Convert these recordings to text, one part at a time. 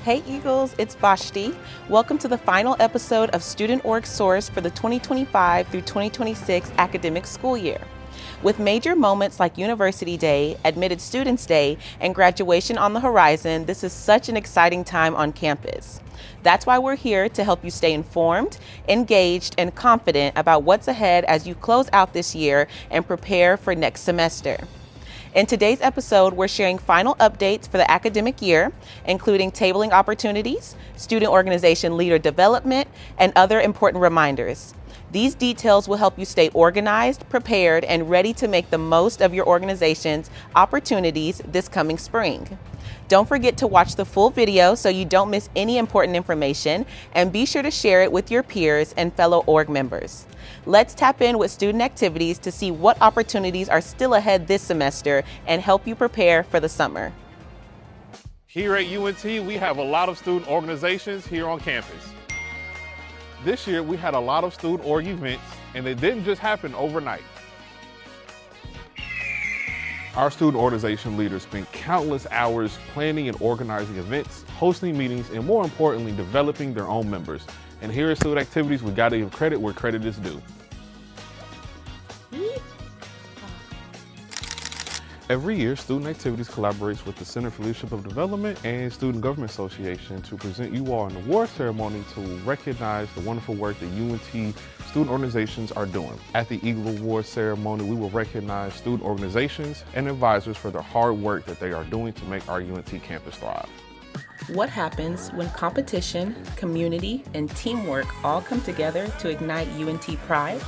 Hey Eagles, it's Vashti. Welcome to the final episode of Student Org Source for the 2025 through 2026 academic school year. With major moments like University Day, Admitted Students Day, and graduation on the horizon, this is such an exciting time on campus. That's why we're here to help you stay informed, engaged, and confident about what's ahead as you close out this year and prepare for next semester. In today's episode, we're sharing final updates for the academic year, including tabling opportunities, student organization leader development, and other important reminders. These details will help you stay organized, prepared, and ready to make the most of your organization's opportunities this coming spring. Don't forget to watch the full video so you don't miss any important information, and be sure to share it with your peers and fellow org members. Let's tap in with student activities to see what opportunities are still ahead this semester and help you prepare for the summer. Here at UNT, we have a lot of student organizations here on campus. This year, we had a lot of student org events, and they didn't just happen overnight. Our student organization leaders spent countless hours planning and organizing events, hosting meetings, and more importantly, developing their own members. And here at Student Activities, we gotta give credit where credit is due. Every year, Student Activities collaborates with the Center for Leadership of Development and Student Government Association to present you all an award ceremony to recognize the wonderful work that UNT student organizations are doing. At the Eagle Award ceremony, we will recognize student organizations and advisors for their hard work that they are doing to make our UNT campus thrive. What happens when competition, community, and teamwork all come together to ignite UNT pride?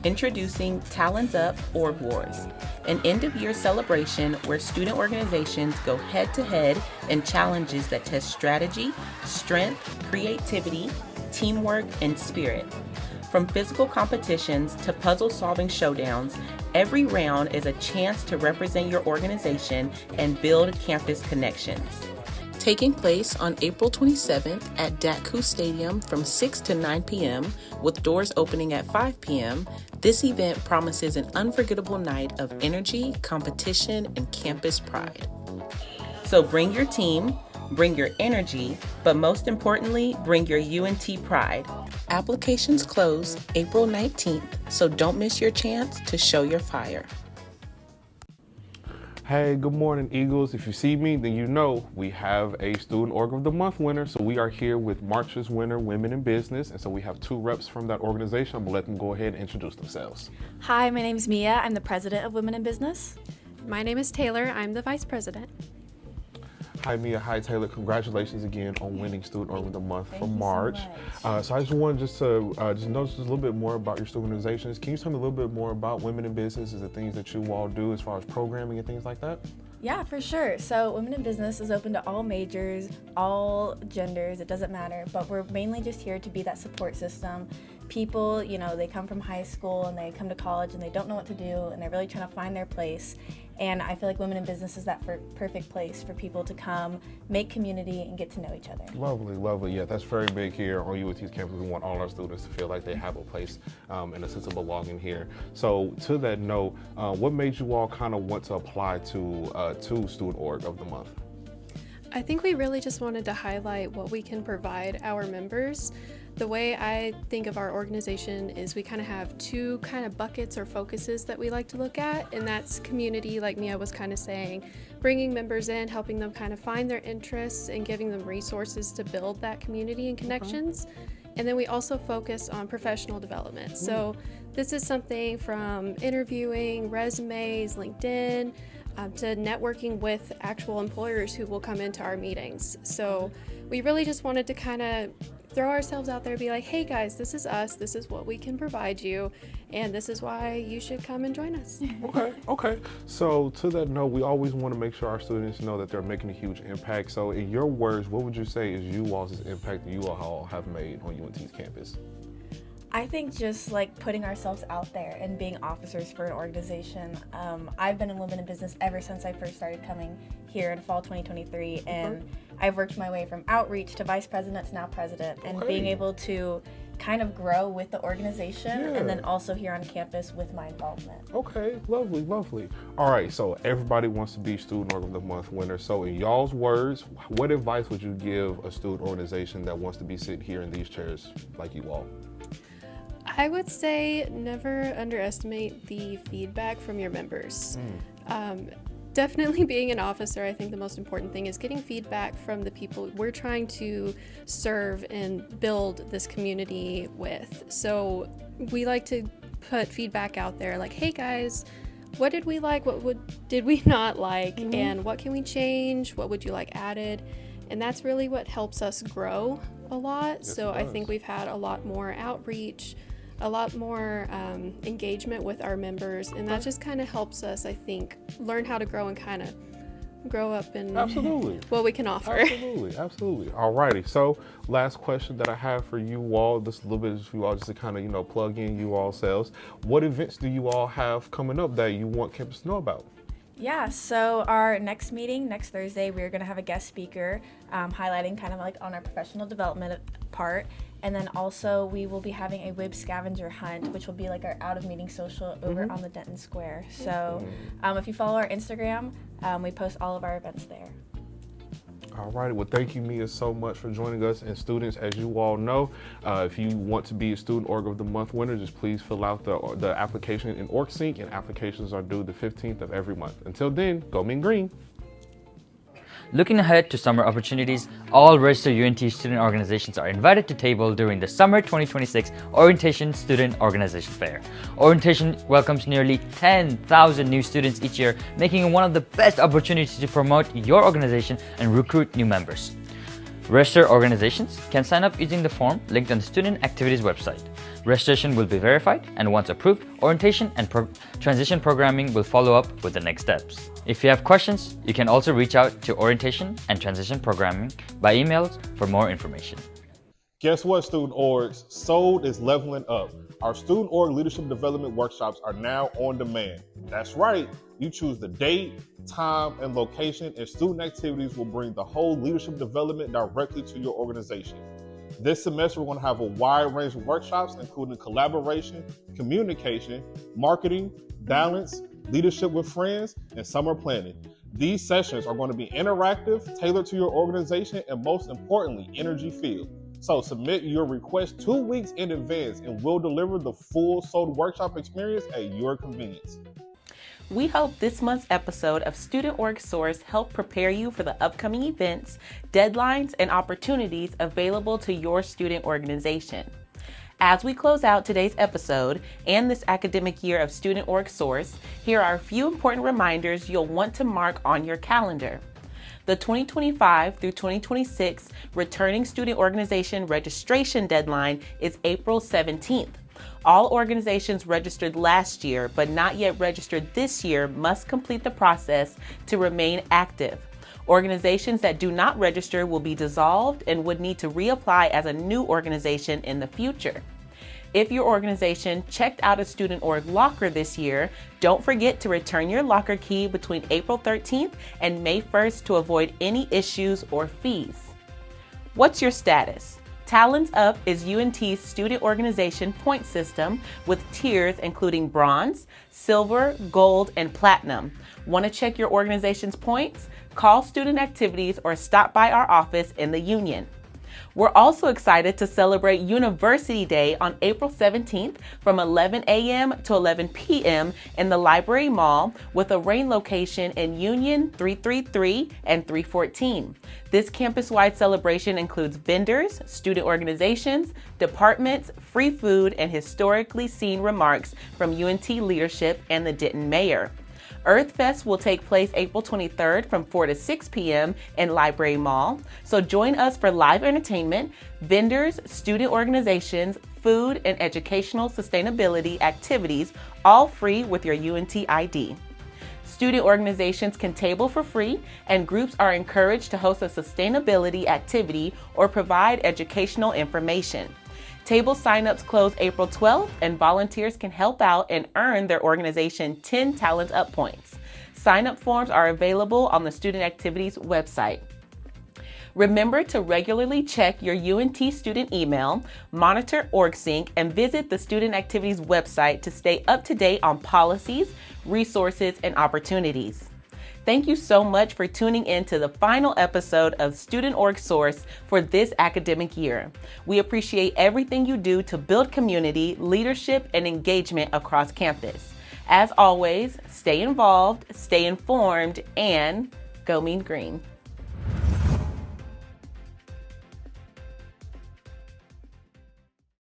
Introducing Talons Up Org Wars, an end-of-year celebration where student organizations go head-to-head in challenges that test strategy, strength, creativity, teamwork, and spirit. From physical competitions to puzzle-solving showdowns, every round is a chance to represent your organization and build campus connections. Taking place on April 27th at DATCU Stadium from 6 to 9 p.m., with doors opening at 5 p.m., this event promises an unforgettable night of energy, competition, and campus pride. So bring your team, bring your energy, but most importantly, bring your UNT pride. Applications close April 19th, so don't miss your chance to show your fire. Hey, good morning, Eagles. If you see me, then you know we have a Student Org of the Month winner. So we are here with March's winner, Women in Business. And so we have two reps from that organization. I'm gonna let them go ahead and introduce themselves. Hi, my name is Mia. I'm the president of Women in Business. My name is Taylor. I'm the vice president. Hi, Mia. Hi, Taylor. Congratulations again on winning Student Org of the Month for March. So I just wanted to know just a little bit more about your student organizations. Can you tell me a little bit more about Women in Business and the things that you all do as far as programming and things like that? Yeah, for sure. So Women in Business is open to all majors, all genders, it doesn't matter, but we're mainly just here to be that support system. People, they come from high school and they come to college and they don't know what to do and they're really trying to find their place. And I feel like Women in Business is that perfect place for people to come, make community, and get to know each other. Lovely, lovely. Yeah, that's very big here on UNT's campus. We want all our students to feel like they have a place and a sense of belonging here. So to that note, what made you all kind of want to apply to Student Org of the Month? I think we really just wanted to highlight what we can provide our members. The way I think of our organization is we kind of have two kind of buckets or focuses that we like to look at, and that's community, like Mia was kind of saying, bringing members in, helping them kind of find their interests and giving them resources to build that community and connections. And then we also focus on professional development. So this is something from interviewing, resumes, LinkedIn, to networking with actual employers who will come into our meetings. So we really just wanted to kind of throw ourselves out there, be like, hey guys, this is us, this is what we can provide you, and this is why you should come and join us. Okay. So to that note, we always want to make sure our students know that they're making a huge impact. So in your words, what would you say is you all's impact that you all have made on UNT's campus? I think just like putting ourselves out there and being officers for an organization. I've been in Women in Business ever since I first started coming here in fall 2023, and I've worked my way from outreach to vice president to now president, and being able to kind of grow with the organization and then also here on campus with my involvement. Okay, lovely, lovely. All right, so everybody wants to be Student Org of the Month winner. So in y'all's words, what advice would you give a student organization that wants to be sitting here in these chairs like you all? I would say never underestimate the feedback from your members. Definitely being an officer, I think the most important thing is getting feedback from the people we're trying to serve and build this community with. So we like to put feedback out there like, hey guys, what did we like? Did we not like? And what can we change? What would you like added? And that's really what helps us grow a lot. Yes, so I think we've had a lot more outreach, a lot more engagement with our members, and that just kind of helps us, I think, learn how to grow and kind of grow up in what we can offer. Absolutely. Alrighty, so last question that I have for you all, this a little bit for you all just to kind of, plug in you all selves. What events do you all have coming up that you want campus to know about? Yeah, so our next meeting, next Thursday, we're going to have a guest speaker highlighting kind of like on our professional development part. And then also we will be having a WIB scavenger hunt, which will be like our out of meeting social over on the Denton Square. So if you follow our Instagram, we post all of our events there. All right, well, thank you, Mia, so much for joining us. And students, as you all know, if you want to be a Student Org of the Month winner, just please fill out the application in OrgSync, and applications are due the 15th of every month. Until then, go Mean Green. Looking ahead to summer opportunities, all registered UNT student organizations are invited to table during the Summer 2026 Orientation Student Organization Fair. Orientation welcomes nearly 10,000 new students each year, making it one of the best opportunities to promote your organization and recruit new members. Registered organizations can sign up using the form linked on the Student Activities website. Registration will be verified, and once approved, orientation and transition programming will follow up with the next steps. If you have questions, you can also reach out to orientation and transition programming by emails for more information. Guess what, Student Orgs? S.O.L.D is leveling up. Our Student Org Leadership Development Workshops are now on demand. That's right, you choose the date, time, and location, and Student Activities will bring the whole leadership development directly to your organization. This semester, we're going to have a wide range of workshops, including collaboration, communication, marketing, balance, leadership with friends, and summer planning. These sessions are going to be interactive, tailored to your organization, and most importantly, energy-filled. So submit your request 2 weeks in advance, and we'll deliver the full S.O.L.D workshop experience at your convenience. We hope this month's episode of Student Org Source helped prepare you for the upcoming events, deadlines, and opportunities available to your student organization. As we close out today's episode and this academic year of Student Org Source, here are a few important reminders you'll want to mark on your calendar. The 2025 through 2026 Returning Student Organization registration deadline is April 17th. All organizations registered last year but not yet registered this year must complete the process to remain active. Organizations that do not register will be dissolved and would need to reapply as a new organization in the future. If your organization checked out a Student Org locker this year, don't forget to return your locker key between April 13th and May 1st to avoid any issues or fees. What's your status? Talons Up is UNT's student organization point system with tiers including bronze, silver, gold, and platinum. Want to check your organization's points? Call Student Activities or stop by our office in the Union. We're also excited to celebrate University Day on April 17th from 11 a.m. to 11 p.m. in the Library Mall with a rain location in Union 333 and 314. This campus-wide celebration includes vendors, student organizations, departments, free food, and historically seen remarks from UNT leadership and the Denton mayor. Earth Fest will take place April 23rd from 4 to 6 p.m. in Library Mall. So join us for live entertainment, vendors, student organizations, food, and educational sustainability activities, all free with your UNT ID. Student organizations can table for free, and groups are encouraged to host a sustainability activity or provide educational information. Table signups close April 12th, and volunteers can help out and earn their organization 10 Talons Up points. Sign-up forms are available on the Student Activities website. Remember to regularly check your UNT student email, monitor OrgSync, and visit the Student Activities website to stay up to date on policies, resources, and opportunities. Thank you so much for tuning in to the final episode of Student Org Source for this academic year. We appreciate everything you do to build community, leadership, and engagement across campus. As always, stay involved, stay informed, and go Mean Green.